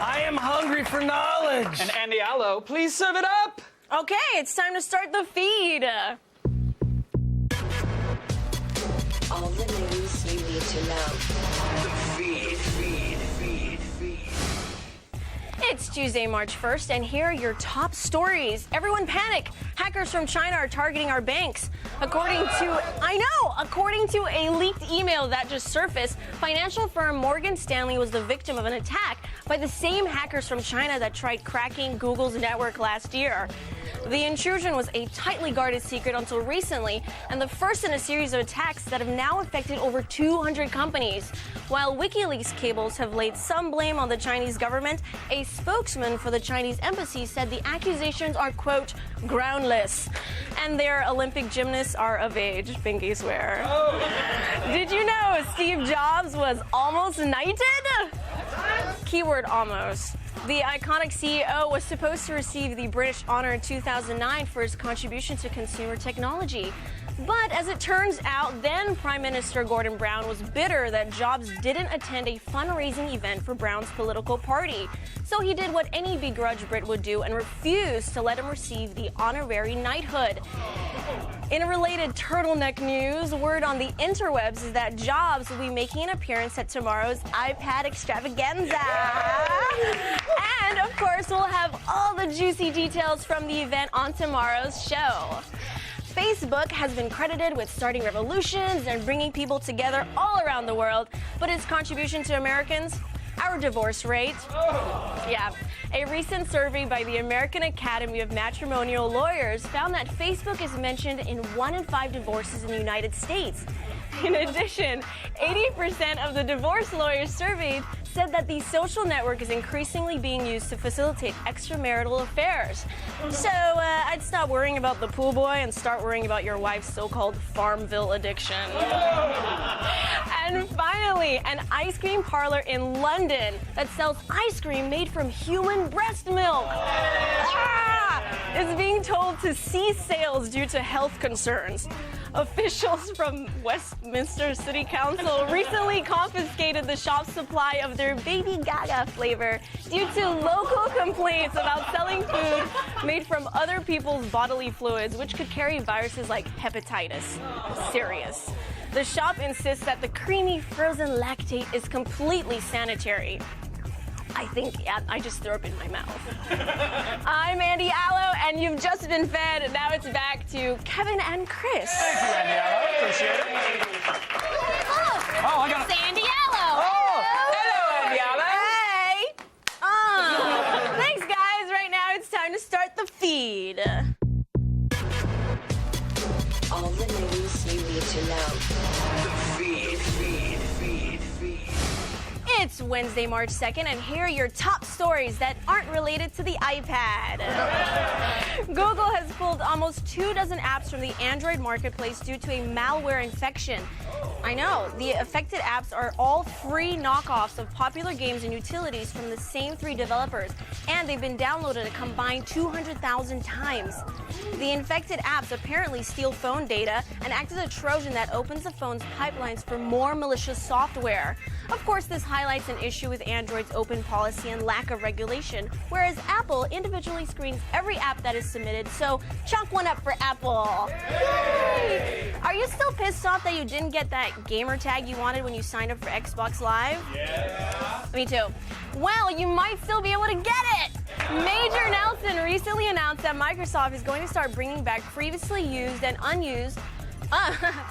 I am hungry for knowledge. And Andy Allo, please serve it up. Okay, it's time to start the feed. All the news you need to know. The feed. It's Tuesday, March 1st, and here are your top stories. Everyone panic. Hackers from China are targeting our banks. According to a leaked email that just surfaced, financial firm Morgan Stanley was the victim of an attack by the same hackers from China that tried cracking Google's network last year. The intrusion was a tightly guarded secret until recently, and the first in a series of attacks that have now affected over 200 companies. While WikiLeaks cables have laid some blame on the Chinese government, a spokesman for the Chinese embassy said the accusations are, quote, groundless. And their Olympic gymnasts are of age, pinky swear. Did you know Steve Jobs was almost knighted? Keyword almost. The iconic CEO was supposed to receive the British honor in 2009 for his contribution to consumer technology. But as it turns out, then Prime Minister Gordon Brown was bitter that Jobs didn't attend a fundraising event for Brown's political party. So he did what any begrudged Brit would do and refused to let him receive the honorary knighthood. In related turtleneck news, word on the interwebs is that Jobs will be making an appearance at tomorrow's iPad extravaganza. And, of course, we'll have all the juicy details from the event on tomorrow's show. Facebook has been credited with starting revolutions and bringing people together all around the world, but its contribution to Americans? Our divorce rate. Yeah. A recent survey by the American Academy of Matrimonial Lawyers found that Facebook is mentioned in 1 in 5 divorces in the United States. In addition, 80% of the divorce lawyers surveyed said that the social network is increasingly being used to facilitate extramarital affairs. So I'd stop worrying about the pool boy and start worrying about your wife's so-called Farmville addiction. And finally, an ice cream parlor in London that sells ice cream made from human breast milk is being told to cease sales due to health concerns. Officials from Westminster City Council recently confiscated the shop's supply of their Baby Gaga flavor due to local complaints about selling food made from other people's bodily fluids, which could carry viruses like hepatitis. Serious. The shop insists that the creamy frozen lactate is completely sanitary. I just threw up in my mouth. I'm Andy Allo, and you've just been fed. Now it's back to Kevin and Chris. Thank you, Andy Allo. Appreciate it. Oh, I got it's Andy Allo. Oh, hello, Andy Allo. Hey. Thanks, guys. Right now it's time to start the feed. All the news you need to know. The feed. It's Wednesday, March 2nd, and here are your top stories that aren't related to the iPad. Google has pulled almost 24 apps from the Android marketplace due to a malware infection. I know, the affected apps are all free knockoffs of popular games and utilities from the same 3 developers, and they've been downloaded a combined 200,000 times. The infected apps apparently steal phone data and act as a Trojan that opens the phone's pipelines for more malicious software. Of course, this highlights an issue with Android's open policy and lack of regulation, whereas Apple individually screens every app that is submitted, so chalk one up for Apple. Yay! Are you still pissed off that you didn't get that gamer tag you wanted when you signed up for Xbox Live? Yeah. Me too. Well, you might still be able to get it! Major Nelson recently announced that Microsoft is going to start bringing back previously used and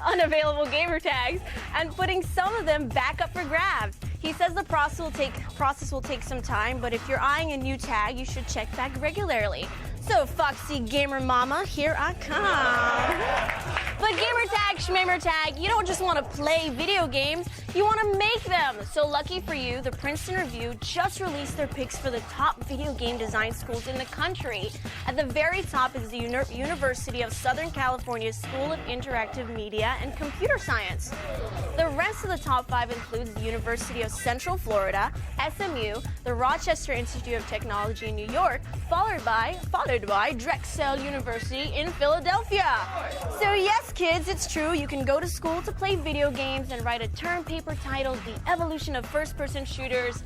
unavailable gamer tags and putting some of them back up for grabs. He says the process will take some time, but if you're eyeing a new tag, you should check back regularly. So, Foxy Gamer Mama, here I come. But gamer tag, schmamer tag, you don't just want to play video games, you want to make them. So lucky for you, the Princeton Review just released their picks for the top video game design schools in the country. At the very top is the University of Southern California School of Interactive Media and Computer Science. The rest of the top 5 includes the University of Central Florida, SMU, the Rochester Institute of Technology in New York, followed by Drexel University in Philadelphia. So yes, kids, it's true. You can go to school to play video games and write a term paper titled The Evolution of First-Person Shooters.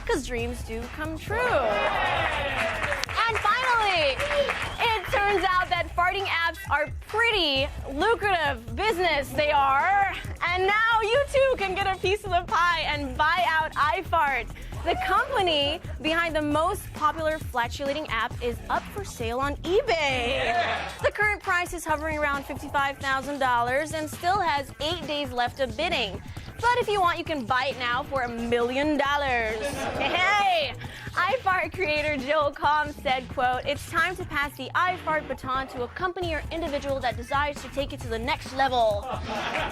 because dreams do come true. And finally, it turns out that farting apps are pretty lucrative business. They are. And now you too can get a piece of the pie and buy out iFart. The company behind the most popular flatulating app is up for sale on eBay. The current price is hovering around $55,000 and still has 8 days left of bidding. But if you want, you can buy it now for $1 million. Hey! iFart creator Joel Combs said, quote, "It's time to pass the iFart baton to a company or individual that desires to take it to the next level."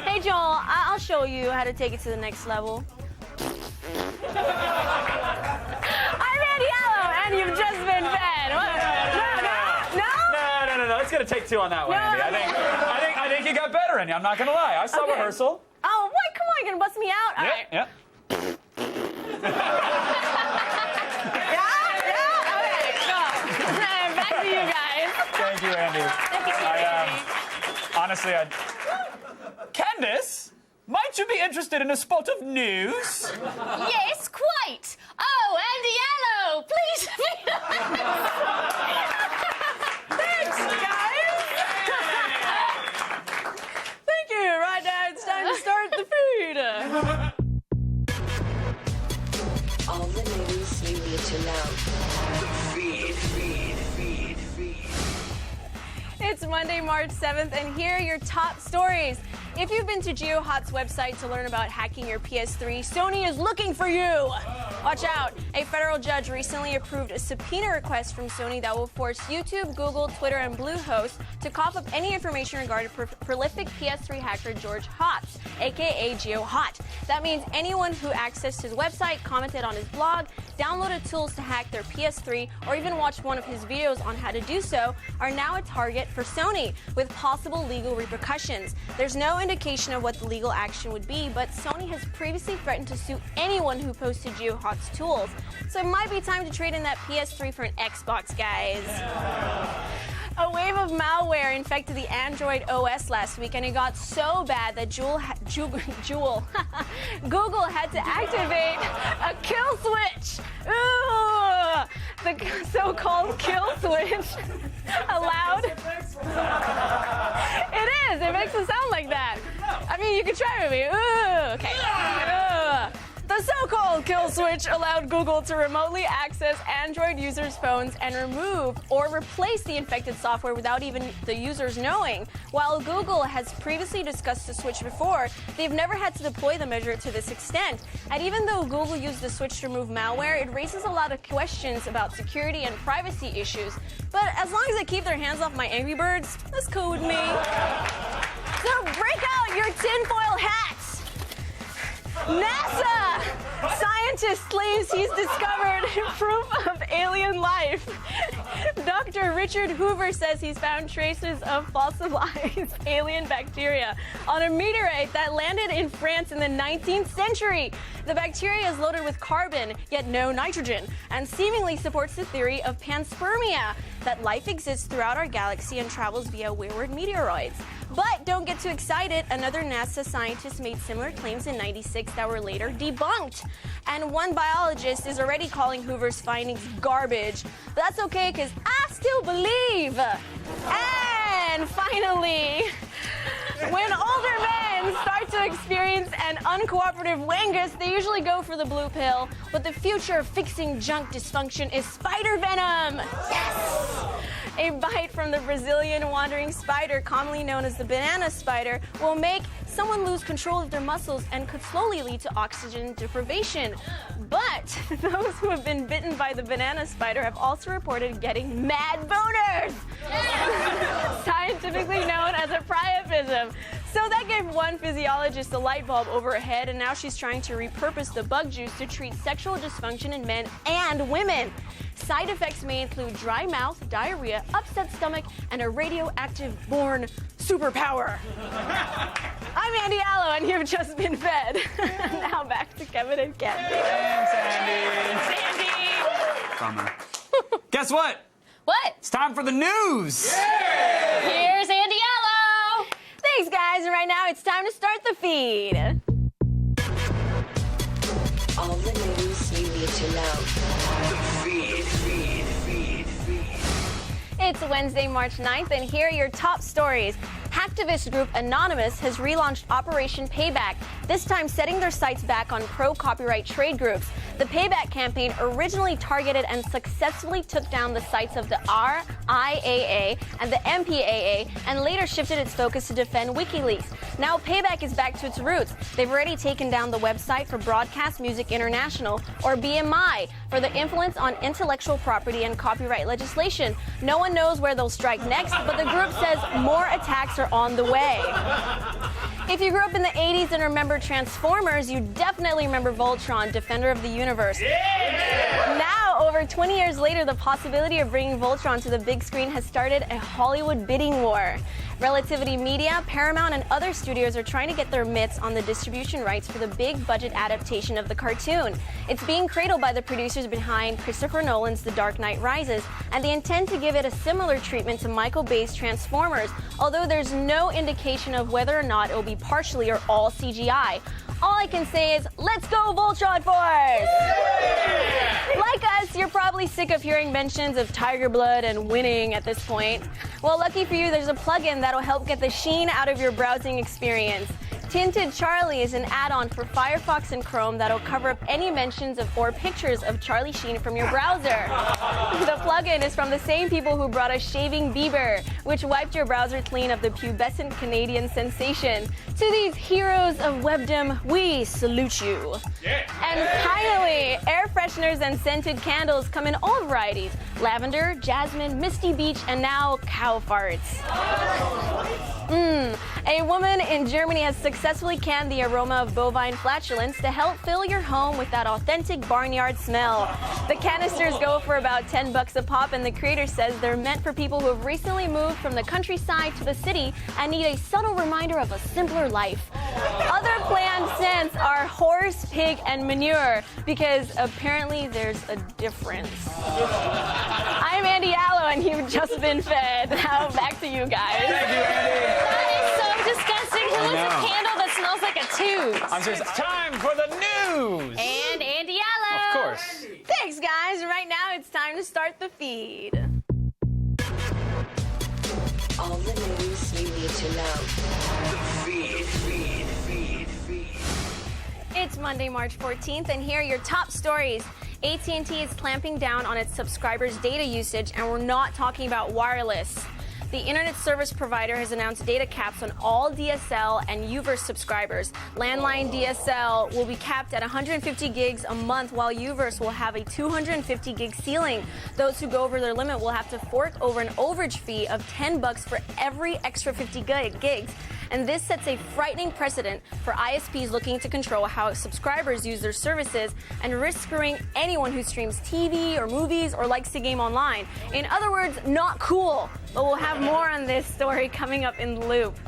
Hey Joel, I'll show you how to take it to the next level. I'm Andy Allo, and you've just been fed. No. It's gonna take two on that one, Andy. I think you got better, Andy. I'm not gonna lie. I saw rehearsal. Oh, what? Come on, you're gonna bust me out? All right. Yeah. Okay, go. Back to you guys. Thank you, Andy. Honestly, Candace, might you be interested in a spot of news? Yes, quite. Oh, Andy Allo, please. Thanks, guys. Thank you. Right now, it's time to start the feed. All the news you need to know. Feed. It's Monday, March 7th, and here are your top stories. If you've been to GeoHot's website to learn about hacking your PS3, Sony is looking for you. Watch out. A federal judge recently approved a subpoena request from Sony that will force YouTube, Google, Twitter, and Bluehost to cough up any information regarding prolific PS3 hacker George Hotz, aka GeoHot. That means anyone who accessed his website, commented on his blog, downloaded tools to hack their PS3, or even watched one of his videos on how to do so are now a target for Sony, with possible legal repercussions. There's no indication of what the legal action would be, but Sony has previously threatened to sue anyone who posted GeoHot's tools. So it might be time to trade in that PS3 for an Xbox, guys. A wave of malware infected the Android OS last week, and it got so bad that Google had to activate a kill switch. Ooh, the so-called kill switch allowed. It is. It makes it sound like that. I mean, you can try with me. Ooh, okay. The so-called kill switch allowed Google to remotely access Android users' phones and remove or replace the infected software without even the users knowing. While Google has previously discussed the switch before, they've never had to deploy the measure to this extent. And even though Google used the switch to remove malware, it raises a lot of questions about security and privacy issues. But as long as they keep their hands off my Angry Birds, that's cool with me. So break out your tinfoil hats! NASA! Scientist claims he's discovered proof of alien life. Dr. Richard Hoover says he's found traces of fossilized alien bacteria on a meteorite that landed in France in the 19th century. The bacteria is loaded with carbon, yet no nitrogen, and seemingly supports the theory of panspermia, that life exists throughout our galaxy and travels via wayward meteoroids. But don't get too excited. Another NASA scientist made similar claims in '96 that were later debunked. And one biologist is already calling Hoover's findings garbage. But that's okay, because I still believe. And finally, when older men start to experience an uncooperative wangus, they usually go for the blue pill. But the future of fixing junk dysfunction is spider venom. Yes! A bite from the Brazilian wandering spider, commonly known as the banana spider, will make someone lose control of their muscles and could slowly lead to oxygen deprivation. But those who have been bitten by the banana spider have also reported getting mad boners, scientifically known as a priapism. So that gave one physiologist a light bulb over her head, and now she's trying to repurpose the bug juice to treat sexual dysfunction in men and women. Side effects may include dry mouth, diarrhea, upset stomach, and a radioactive-born superpower. I'm Andy Allo, and you've just been fed. Now back to Kevin and Ken. Thanks, Andy. Sandy! Bummer. Guess what? What? It's time for the news. Here's Andy Allo. Thanks, guys. And right now, it's time to start the feed. All the news you need to know. It's Wednesday, March 9th, and here are your top stories. Hacktivist group Anonymous has relaunched Operation Payback, this time setting their sights back on pro-copyright trade groups. The Payback campaign originally targeted and successfully took down the sites of the RIAA and the MPAA, and later shifted its focus to defend WikiLeaks. Now Payback is back to its roots. They've already taken down the website for Broadcast Music International, or BMI, for the influence on intellectual property and copyright legislation. No one knows where they'll strike next, but the group says more attacks are on the way. If you grew up in the 80s and remember Transformers, you definitely remember Voltron, Defender of the Universe. Yeah! Now, over 20 years later, the possibility of bringing Voltron to the big screen has started a Hollywood bidding war. Relativity Media, Paramount, and other studios are trying to get their mitts on the distribution rights for the big-budget adaptation of the cartoon. It's being cradled by the producers behind Christopher Nolan's The Dark Knight Rises, and they intend to give it a similar treatment to Michael Bay's Transformers, although there's no indication of whether or not it will be partially or all CGI. All I can say is, let's go Voltron Force! Like us, you're probably sick of hearing mentions of tiger blood and winning at this point. Well, lucky for you, there's a plugin that'll help get the sheen out of your browsing experience. Tinted Charlie is an add-on for Firefox and Chrome that'll cover up any mentions of or pictures of Charlie Sheen from your browser. The plugin is from the same people who brought us Shaving Bieber, which wiped your browser clean of the pubescent Canadian sensation. To these heroes of webdom, we salute you. Yeah. And finally, air fresheners and scented candles come in all varieties: lavender, jasmine, misty beach, and now cow farts. A woman in Germany has successfully canned the aroma of bovine flatulence to help fill your home with that authentic barnyard smell. The canisters go for about $10 a pop, and the creator says they're meant for people who have recently moved from the countryside to the city and need a subtle reminder of a simpler life. Other planned scents are horse, pig, and manure, because apparently there's a difference. I'm Andy Allo, and you've just been fed. Now back to you guys. Thank you, Andy. That is so disgusting. Who wants a candle that smells like a tube? It's time for the news. And Andy Allo. Of course. Thanks, guys. Right now, it's time to start the feed. All the news you need to know. It's Monday, March 14th, and here are your top stories. AT&T is clamping down on its subscribers' data usage, and we're not talking about wireless. The internet service provider has announced data caps on all DSL and UVerse subscribers. Landline DSL will be capped at 150 gigs a month, while UVerse will have a 250 gig ceiling. Those who go over their limit will have to fork over an overage fee of $10 for every extra 50 gigs. And this sets a frightening precedent for ISPs looking to control how subscribers use their services and risk screwing anyone who streams TV or movies or likes to game online. In other words, not cool. But we'll have more on this story coming up in the loop.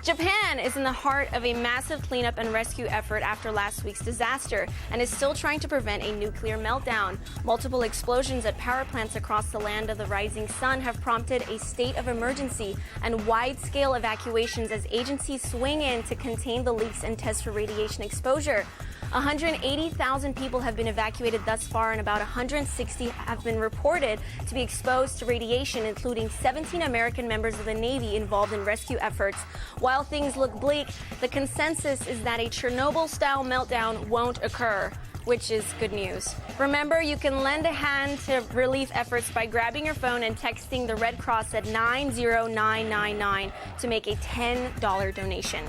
Japan is in the heart of a massive cleanup and rescue effort after last week's disaster and is still trying to prevent a nuclear meltdown. Multiple explosions at power plants across the land of the rising sun have prompted a state of emergency and wide-scale evacuations as agencies swing in to contain the leaks and test for radiation exposure. 180,000 people have been evacuated thus far, and about 160 have been reported to be exposed to radiation, including 17 American members of the Navy involved in rescue efforts. While things look bleak, the consensus is that a Chernobyl-style meltdown won't occur, which is good news. Remember, you can lend a hand to relief efforts by grabbing your phone and texting the Red Cross at 90999 to make a $10 donation.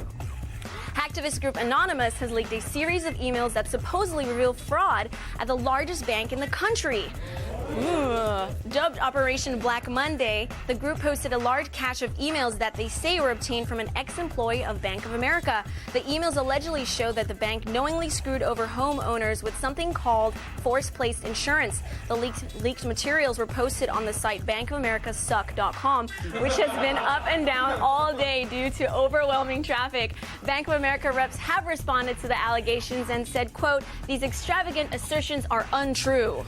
Hacktivist group Anonymous has leaked a series of emails that supposedly reveal fraud at the largest bank in the country. Dubbed Operation Black Monday, the group posted a large cache of emails that they say were obtained from an ex-employee of Bank of America. The emails allegedly show that the bank knowingly screwed over homeowners with something called force-placed insurance. The leaked materials were posted on the site bankofamericaSuck.com, which has been up and down all day due to overwhelming traffic. Bank of America reps have responded to the allegations and said, quote, "These extravagant assertions are untrue."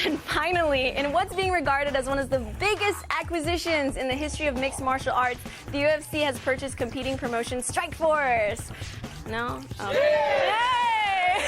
And finally, in what's being regarded as one of the biggest acquisitions in the history of mixed martial arts, the UFC has purchased competing promotion Strikeforce. No? Okay. Yay!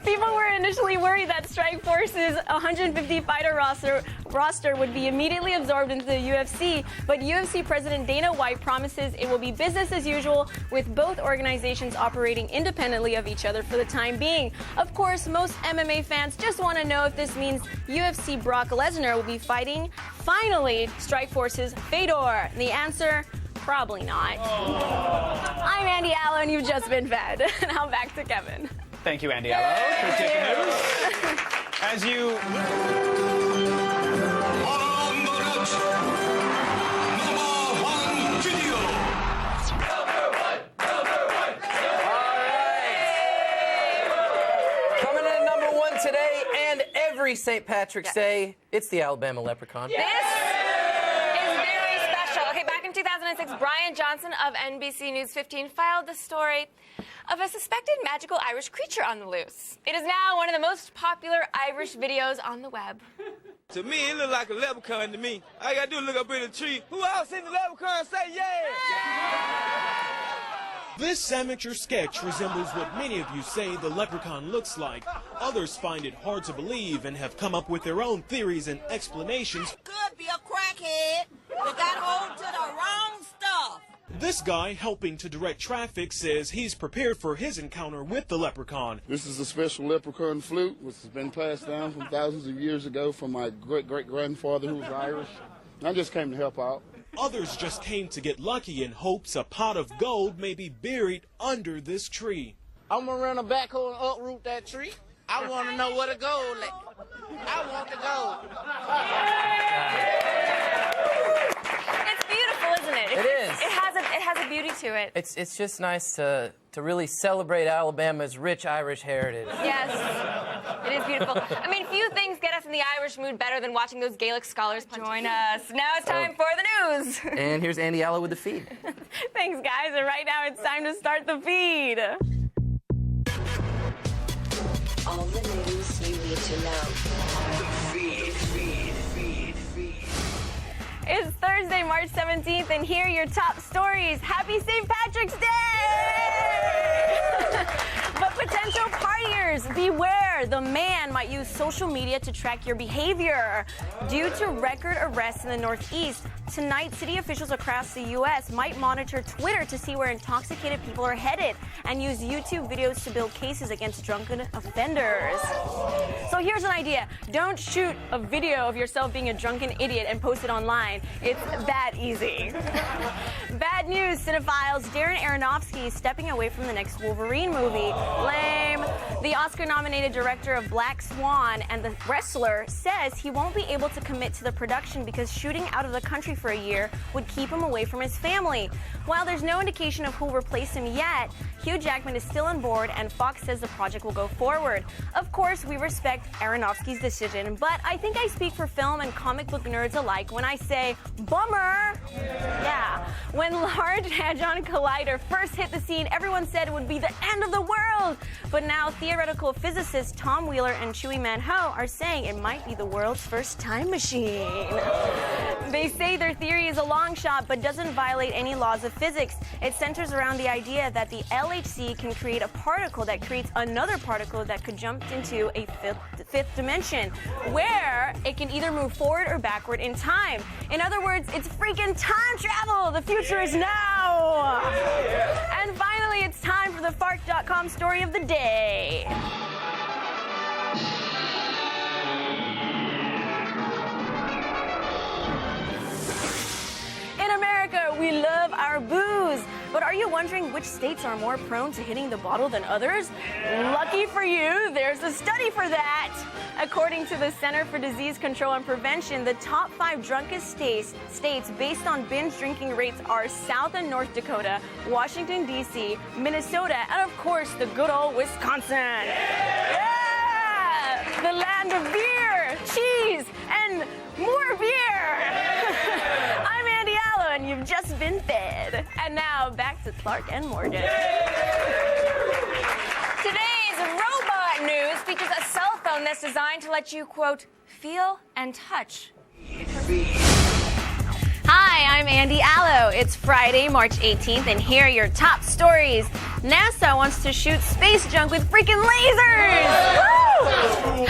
People were initially worried that Strike Force's 150 fighter roster would be immediately absorbed into the UFC, but UFC President Dana White promises it will be business as usual, with both organizations operating independently of each other for the time being. Of course, most MMA fans just want to know if this means UFC Brock Lesnar will be fighting, finally, Strike Force's Fedor. The answer, probably not. I'm Andy Allo, and you've just been fed. Now back to Kevin. Thank you, Andy Allo. Appreciate the news. As you... Coming in at number 1 today and every St. Patrick's Day, it's the Alabama Leprechaun. This is very special. Okay, back in 2006, Brian Johnson of NBC News 15 filed the story of a suspected magical Irish creature on the loose. It is now one of the most popular Irish videos on the web. To me, it look like a leprechaun to me. All I gotta do is look up in the tree. Who else seen the leprechaun say yeah? This amateur sketch resembles what many of you say the leprechaun looks like. Others find it hard to believe and have come up with their own theories and explanations. Could be a crackhead that got hold to the wrong stuff. This guy, helping to direct traffic, says he's prepared for his encounter with the leprechaun. This is a special leprechaun flute, which has been passed down from thousands of years ago from my great-great-grandfather who was Irish. I just came to help out. Others just came to get lucky in hopes a pot of gold may be buried under this tree. I'm gonna run a backhoe and uproot that tree. I want to know where the gold is. I want the gold. It's beautiful, isn't it? It is. It has a beauty to it. It's just nice to really celebrate Alabama's rich Irish heritage. Yes, it is beautiful. I mean, few things get us in the Irish mood better than watching those Gaelic scholars join us. Now it's time for the news. And here's Andy Allo with the feed. Thanks, guys. And right now it's time to start the feed. All the news you need to know. It's Thursday, March 17th, and here are your top stories. Happy St. Patrick's Day! But potential partiers, beware. The man might use social media to track your behavior. Due to record arrests in the Northeast, tonight city officials across the U.S. might monitor Twitter to see where intoxicated people are headed and use YouTube videos to build cases against drunken offenders. So here's an idea. Don't shoot a video of yourself being a drunken idiot and post it online. It's that easy. Bad news, cinephiles. Darren Aronofsky is stepping away from the next Wolverine movie. Lame. The Oscar-nominated director of Black Swan and the wrestler says he won't be able to commit to the production because shooting out of the country for a year would keep him away from his family. While there's no indication of who will replace him yet, Hugh Jackman is still on board and Fox says the project will go forward. Of course, we respect Aronofsky's decision, but I think I speak for film and comic book nerds alike when I say, bummer! Yeah. When Large Hadron Collider first hit the scene, everyone said it would be the end of the world. But now theoretical physicists Tom Wheeler and Chewie Man-ho are saying it might be the world's first time machine. They say their theory is a long shot but doesn't violate any laws of physics. It centers around the idea that the LHC can create a particle that creates another particle that could jump into a fifth dimension, where it can either move forward or backward in time. In other words, it's freaking time travel! The future is now! And finally, it's time for the Fark.com story of the day. In America, we love our booze. But are you wondering which states are more prone to hitting the bottle than others? Lucky for you, there's a study for that. According to the Center for Disease Control and Prevention, the top 5 drunkest states based on binge drinking rates are South and North Dakota, Washington, D.C., Minnesota, and of course, the good old Wisconsin. Yeah! The land of beer, cheese, and more beer. I'm Andy Allo, and you've just been fed. And now, back to Clark and Morgan. Today's robot news features a cell phone that's designed to let you, quote, feel and touch. Hi, Hi, I'm Andy Allo. It's Friday, March 18th, and here are your top stories. NASA wants to shoot space junk with freaking lasers! Woo!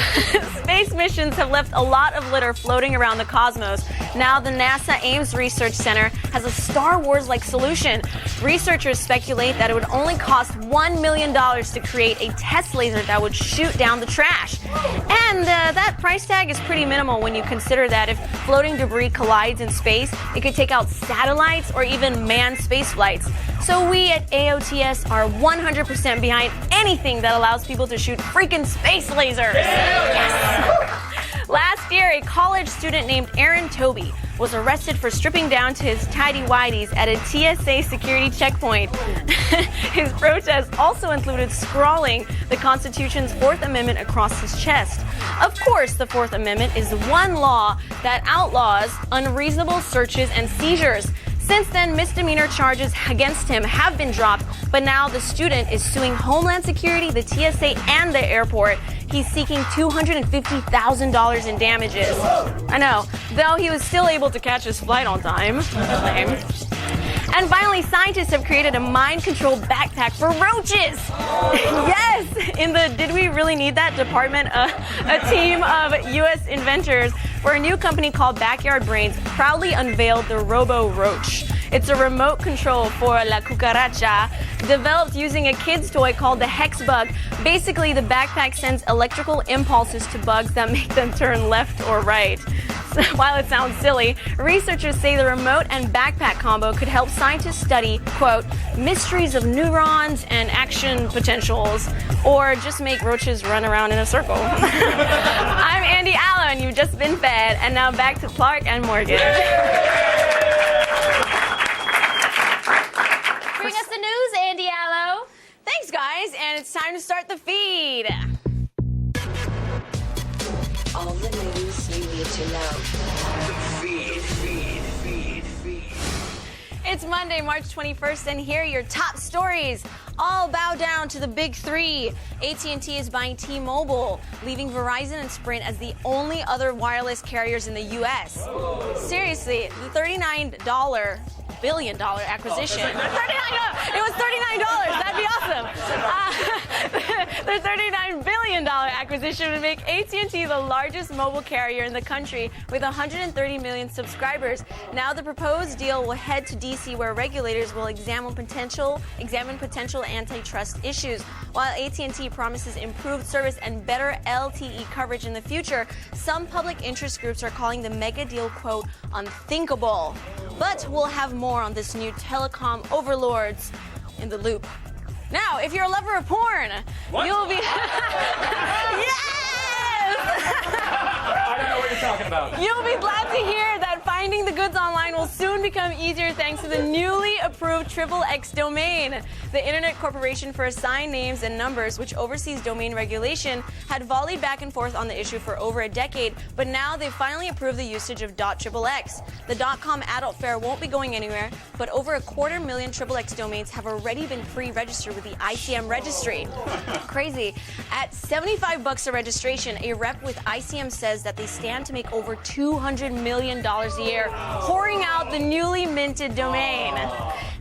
Space missions have left a lot of litter floating around the cosmos. Now the NASA Ames Research Center has a Star Wars-like solution. Researchers speculate that it would only cost $1 million to create a test laser that would shoot down the trash. And that price tag is pretty minimal when you consider that if floating debris collides in space, it could take out satellites or even manned space flights. So we at AOTS are 100% behind anything that allows people to shoot freaking space lasers. Yes! Last year, a college student named Aaron Toby was arrested for stripping down to his tighty-whities at a TSA security checkpoint. His protest also included scrawling the Constitution's Fourth Amendment across his chest. Of course, the Fourth Amendment is the one law that outlaws unreasonable searches and seizures. Since then, misdemeanor charges against him have been dropped, but now the student is suing Homeland Security, the TSA, and the airport. He's seeking $250,000 in damages. I know, though he was still able to catch his flight on time. And finally, scientists have created a mind-controlled backpack for roaches. Yes, in the Did We Really Need That department, a team of U.S. inventors for a new company called Backyard Brains proudly unveiled the Robo Roach. It's a remote control for La Cucaracha, developed using a kid's toy called the Hex Bug. Basically, the backpack sends electrical impulses to bugs that make them turn left or right. So, while it sounds silly, researchers say the remote and backpack combo could help scientists study, quote, mysteries of neurons and action potentials, or just make roaches run around in a circle. I'm Andy Allo, and you've just been fed. And now back to Clark and Morgan. Bring us the news, Andy Allo. Thanks, guys, and it's time to start the feed. All the news you need to know. Feed. It's Monday, March 21st, and here are your top stories. All bow down to the big three. AT&T is buying T-Mobile, leaving Verizon and Sprint as the only other wireless carriers in the U.S. Seriously, the $39 billion acquisition. It was $39. That'd be awesome. The $39 billion acquisition would make AT&T the largest mobile carrier in the country with 130 million subscribers. Now the proposed deal will head to D.C. where regulators will examine potential antitrust issues. While AT&T promises improved service and better LTE coverage in the future, some public interest groups are calling the mega deal, quote, unthinkable. But we'll have more on this new telecom overlords in the loop. Now, if you're a lover of porn, you'll be... Yes! I don't know what you're talking about. You'll be glad to hear that finding the goods online will soon become easier thanks to the newly approved XXX domain. The Internet Corporation for Assigned Names and Numbers, which oversees domain regulation, had volleyed back and forth on the issue for over a decade, but now they've finally approved the usage of .XXX. The .com adult fair won't be going anywhere, but over 250,000 XXX domains have already been pre-registered with the ICM registry. Crazy. At $75 a registration, a rep with ICM says that they stand to make over $200 million a year, whoring out the newly minted domain.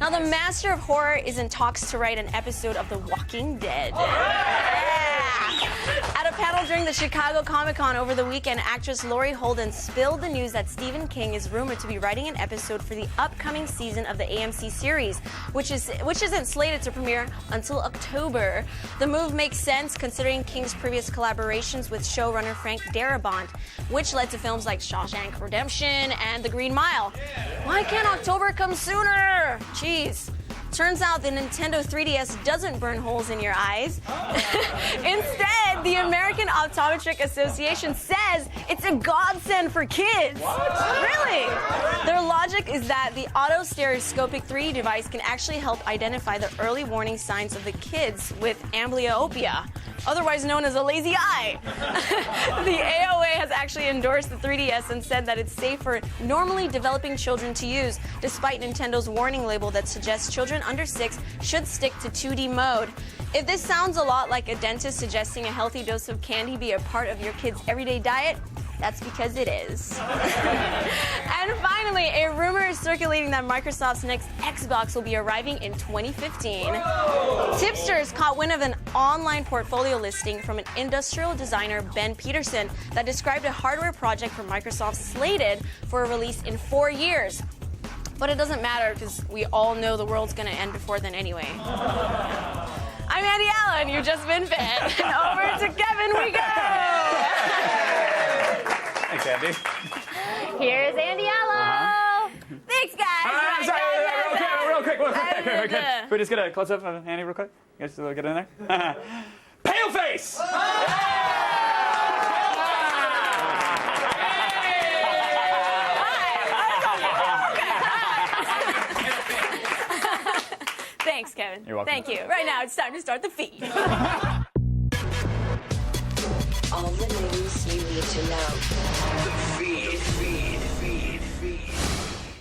Now, the master of horror is in talks to write an episode of The Walking Dead. At a panel during the Chicago Comic-Con over the weekend, actress Laurie Holden spilled the news that Stephen King is rumored to be writing an episode for the upcoming season of the AMC series, which isn't slated to premiere until October. The move makes sense considering King's previous collaborations with showrunner Frank Darabont, which led to films like Shawshank Redemption and The Green Mile. Why can't October come sooner? Jeez. Turns out the Nintendo 3DS doesn't burn holes in your eyes. Instead, the American Optometric Association says it's a godsend for kids. What? Really? Their logic is that the autostereoscopic 3D device can actually help identify the early warning signs of the kids with amblyopia, otherwise known as a lazy eye. The AOA has actually endorsed the 3DS and said that it's safe for normally developing children to use, despite Nintendo's warning label that suggests children under 6 should stick to 2D mode. If this sounds a lot like a dentist suggesting a healthy dose of candy be a part of your kid's everyday diet, That's because it is. And finally, a rumor is circulating that Microsoft's next Xbox will be arriving in 2015. Tipsters caught wind of an online portfolio listing from an industrial designer, Ben Peterson, that described a hardware project for Microsoft slated for a release in 4 years. But it doesn't matter because we all know the world's going to end before then anyway. I'm Andy Allo, and you've just been fed. Over to Kevin we go! Thanks, Andy. Here's Andy Allo. Thanks, guys. Real quick. We're just gonna close up Andy real quick. You guys get in there. Pale face. Thanks, Kevin. You're welcome. Thank you. Right now, it's time to start the feed. All the news you need to know. The feed.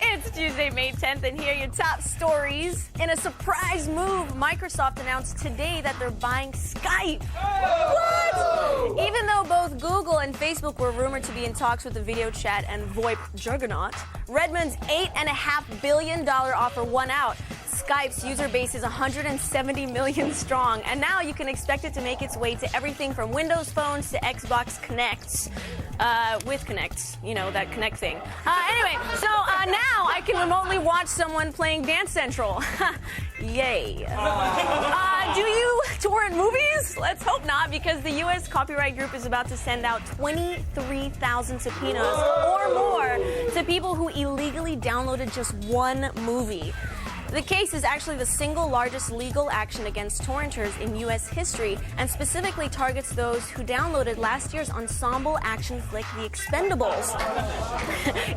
It's Tuesday, May 10th, and here are your top stories. In a surprise move, Microsoft announced today that they're buying Skype. What? Even though both Google and Facebook were rumored to be in talks with the video chat and VoIP juggernaut, Redmond's $8.5 billion offer won out. Skype's user base is 170 million strong, and now you can expect it to make its way to everything from Windows phones to Xbox Connects. With Connects, you know, that Connect thing. Anyway, so now I can remotely watch someone playing Dance Central. Yay. Do you torrent movies? Let's hope not, because the U.S. Copyright Group is about to send out 23,000 subpoenas or more to people who illegally downloaded just one movie. The case is actually the single largest legal action against torrenters in U.S. history, and specifically targets those who downloaded last year's ensemble action flick, The Expendables.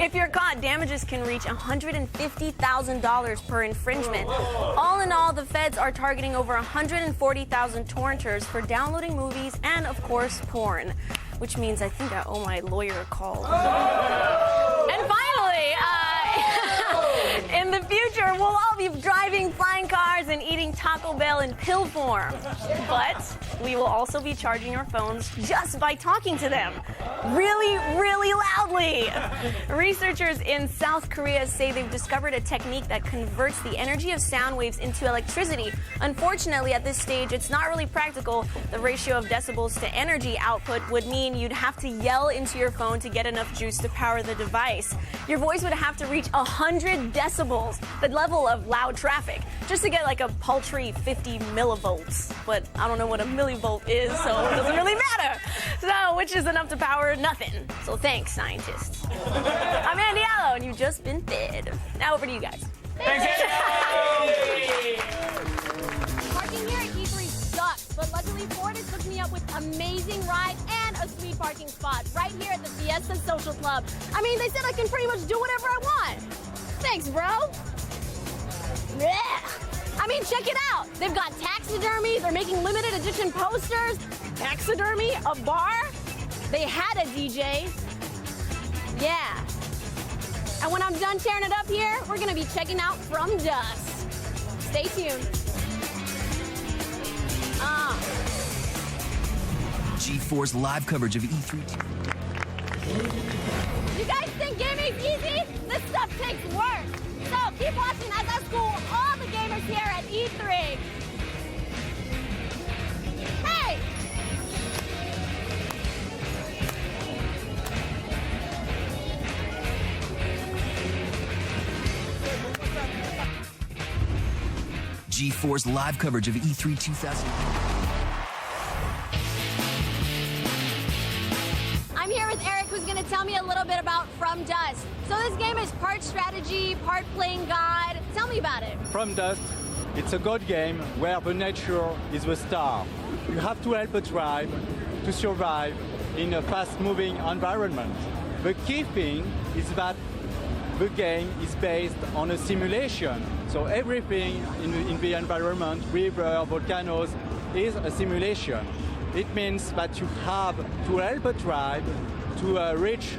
If you're caught, damages can reach $150,000 per infringement. All in all, the feds are targeting over 140,000 torrenters for downloading movies and, of course, porn. Which means I think I owe my lawyer a call. And finally, in the future, we'll all be driving flying cars and eating Taco Bell in pill form. But we will also be charging our phones just by talking to them. Really, really loudly. Researchers in South Korea say they've discovered a technique that converts the energy of sound waves into electricity. Unfortunately, at this stage, it's not really practical. The ratio of decibels to energy output would mean you'd have to yell into your phone to get enough juice to power the device. Your voice would have to reach 100 decibels, the level of loud traffic, just to get like a paltry 50 millivolts. But I don't know what a millivolt is, so it doesn't really matter. So, which is enough to power nothing. So thanks, scientists. I'm Andy Allo, and you've just been fed. Now over to you guys. Thanks, Andy. Parking here at E3 sucks, but luckily Ford has hooked me up with amazing rides and a sweet parking spot right here at the Fiesta Social Club. I mean, they said I can pretty much do whatever I want. Thanks, bro. Yeah. I mean, check it out. They've got taxidermy. They're making limited edition posters. Taxidermy, a bar. They had a DJ. Yeah. And when I'm done tearing it up here, we're going to be checking out From Dusk. Stay tuned. G4's live coverage of E3. You guys think gaming's easy? This stuff takes work. So keep watching as I school all the gamers here at E3. Hey! G4's live coverage of E3 2000. I'm here with Eric, who's going to tell me a little bit about From Dusk. So this game is part strategy, part playing God. Tell me about it. From Dusk, it's a god game where the nature is the star. You have to help a tribe to survive in a fast-moving environment. The key thing is that the game is based on a simulation. So everything in the environment, river, volcanoes, is a simulation. It means that you have to help a tribe to reach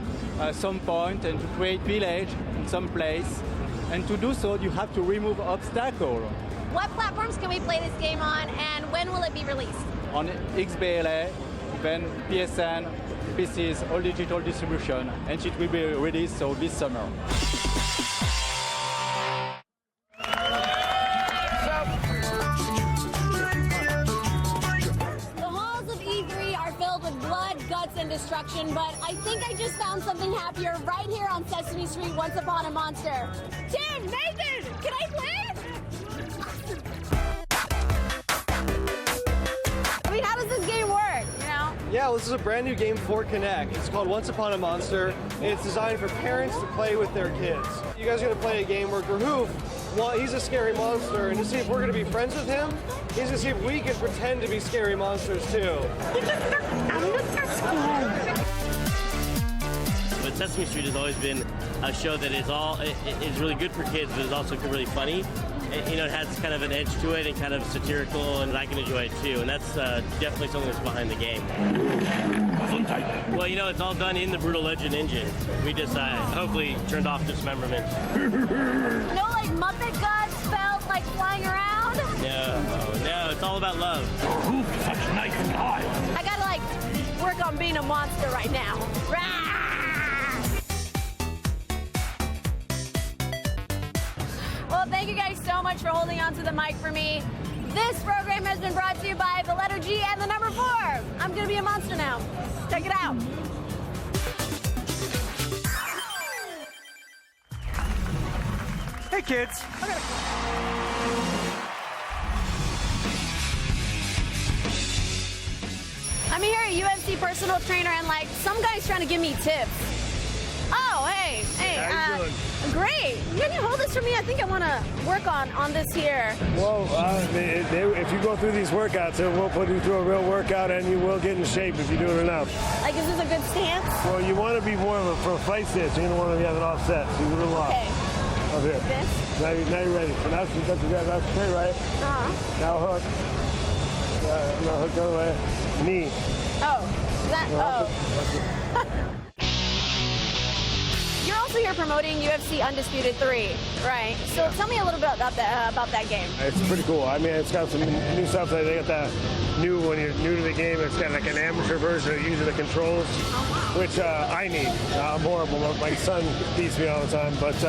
some point and to create village in some place. And to do so, you have to remove obstacles. What platforms can we play this game on, and when will it be released? On XBLA, then PSN, PCs, all digital distribution, and it will be released so this summer. And destruction, but I think I just found something happier right here on Sesame Street, Once Upon a Monster. Tim, Nathan, can I play? I mean, how does this game work, you know? Yeah, well, this is a brand new game for Kinect. It's called Once Upon a Monster, and it's designed for parents to play with their kids. You guys are going to play a game where Grahoof, well, he's a scary monster, and to see if we're going to be friends with him, he's going to see if we can pretend to be scary monsters too. But Sesame Street has always been a show that is really good for kids, but is also really funny. It has kind of an edge to it and kind of satirical, and I can enjoy it too. And that's definitely something that's behind the game. Well, it's all done in the Brutal Legend engine. We just hopefully turned off dismemberment. No, like Muppet guts felt like flying around? No, it's all about love. Such nice and hot. I gotta work on being a monster right now. Rah! Well, thank you guys so much for holding on to the mic for me. This program has been brought to you by the letter G and the number 4. I'm gonna be a monster now. Check it out. Hey kids. I'm here at UFC personal trainer and some guy's trying to give me tips. Oh, hey. How you doing? Great. Can you hold this for me? I think I want to work on this here. Well, if you go through these workouts, it will put you through a real workout, and you will get in shape if you do it enough. Is this a good stance? Well, you want to be more for a fight stance. You don't want to have it offset. So you little off. Okay. Up here. Like this? Now you're ready. So now you got that's straight, right? Uh-huh. Now hook. Now hook the other way. Knee. Oh. Is that? You're also here promoting UFC Undisputed 3, right? So tell me a little bit about that game. It's pretty cool. I mean, it's got some new stuff. They got that new, when you're new to the game, it's got an amateur version of using the controls, which I need. I'm horrible. My son beats me all the time. But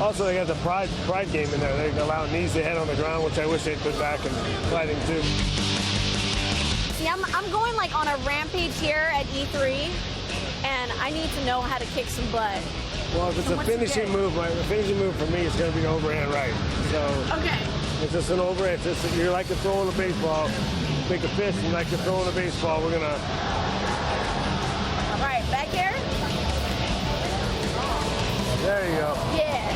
also they got the pride game in there. They allow knees to head on the ground, which I wish they'd put back in fighting too. See, I'm going on a rampage here at E3. And I need to know how to kick some butt. Well, if it's a finishing move, the finishing move for me is going to be overhand right. So okay. It's just an overhand. You're like throwing a baseball. Make a fist and like throwing a baseball. We're going to... All right, back here. There you go. Yeah.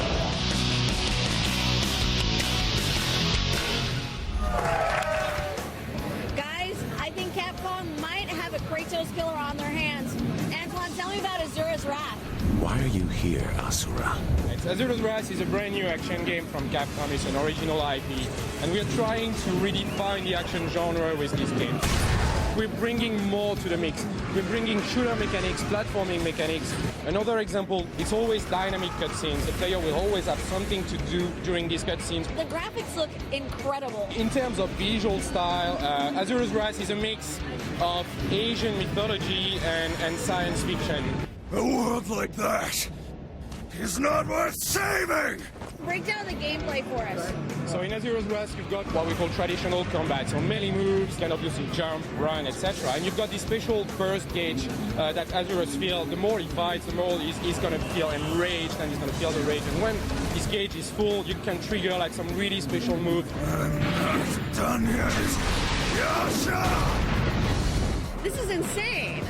Guys, I think Capcom might have a Kratos killer on their hands. Antoine, tell me about Asura's Wrath. Why are you here, Asura? Asura's Wrath is a brand new action game from Capcom. It's an original IP, and we are trying to redefine the action genre with this game. We're bringing more to the mix. We're bringing shooter mechanics, platforming mechanics. Another example, it's always dynamic cutscenes. The player will always have something to do during these cutscenes. The graphics look incredible. In terms of visual style, Asura's Wrath is a mix of Asian mythology and science fiction. A world like that is not worth saving! Break down the gameplay for us. So in Asura's Wrath, you've got what we call traditional combat. So melee moves, can obviously jump, run, etc. And you've got this special burst gauge that Asura's feel. The more he fights, the more he's going to feel enraged, and he's going to feel the rage. And when this gauge is full, you can trigger some really special moves. I'm not done yet. Yasha! This is insane.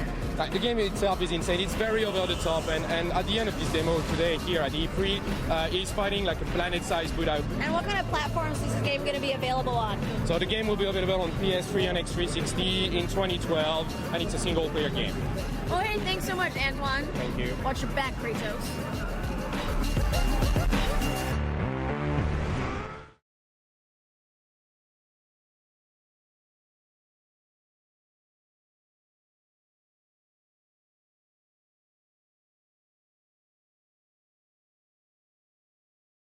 The game itself is insane. It's very over the top, and at the end of this demo today here at E3, he's fighting like a planet-sized Buddha. And what kind of platforms is this game going to be available on? So the game will be available on PS3 and X360 in 2012, and it's a single-player game. Oh, hey, thanks so much, Antoine. Thank you. Watch your back, Kratos.